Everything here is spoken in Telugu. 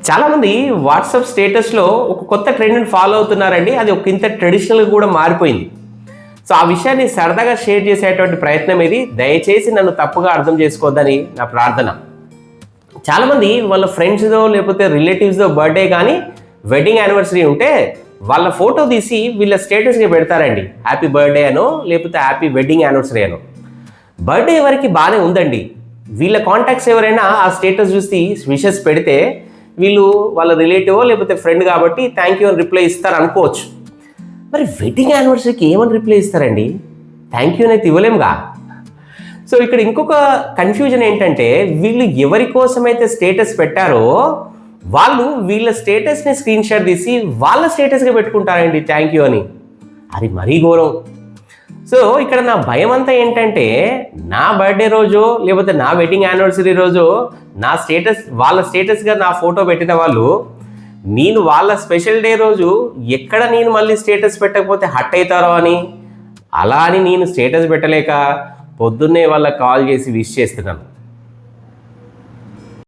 చాలామంది వాట్సాప్ స్టేటస్లో ఒక కొత్త ట్రెండ్ని ఫాలో అవుతున్నారండి. అది ఒక ఇంత ట్రెడిషనల్గా కూడా మారిపోయింది. సో ఆ విషయాన్ని సరదాగా షేర్ చేసేటువంటి ప్రయత్నం ఇది. దయచేసి నన్ను తప్పుగా అర్థం చేసుకోవద్దని నా ప్రార్థన. చాలామంది వాళ్ళ ఫ్రెండ్స్దో లేకపోతే రిలేటివ్స్దో బర్త్డే కానీ వెడ్డింగ్ యానివర్సరీ ఉంటే వాళ్ళ ఫోటో తీసి వీళ్ళ స్టేటస్గా పెడతారండి. హ్యాపీ బర్త్డే అనో లేకపోతే హ్యాపీ వెడ్డింగ్ యానివర్సరీ అనో. బర్త్డే వరకు బాగానే ఉందండి. వీళ్ళ కాంటాక్ట్స్ ఎవరైనా ఆ స్టేటస్ చూసి విషెస్ పెడితే వీళ్ళు వాళ్ళ రిలేటివ్ లేకపోతే ఫ్రెండ్ కాబట్టి థ్యాంక్ యూ అని రిప్లై ఇస్తారు అనుకోవచ్చు. మరి వెడ్డింగ్ యానివర్సరీకి ఏమని రిప్లై ఇస్తారండి? థ్యాంక్ యూ అయితే ఇవ్వలేముగా. సో ఇక్కడ ఇంకొక కన్ఫ్యూజన్ ఏంటంటే వీళ్ళు ఎవరి కోసమైతే స్టేటస్ పెట్టారో వాళ్ళు వీళ్ళ స్టేటస్ని స్క్రీన్ షాట్ తీసి వాళ్ళ స్టేటస్గా పెట్టుకుంటారండి థ్యాంక్ యూ అని. అది మరీ ఘోరం. సో ఇక్కడ నా భయం అంతా ఏంటంటే నా బర్త్డే రోజు లేకపోతే నా వెడ్డింగ్ యానివర్సరీ రోజు నా స్టేటస్ వాళ్ళ స్టేటస్గా నా ఫోటో పెట్టిన వాళ్ళు నేను వాళ్ళ స్పెషల్ డే రోజు ఎక్కడ నేను మళ్ళీ స్టేటస్ పెట్టకపోతే హట్ అవుతారో అని, అలా అని నేను స్టేటస్ పెట్టలేక పొద్దున్నే వాళ్ళకి కాల్ చేసి విష్ చేస్తున్నాను.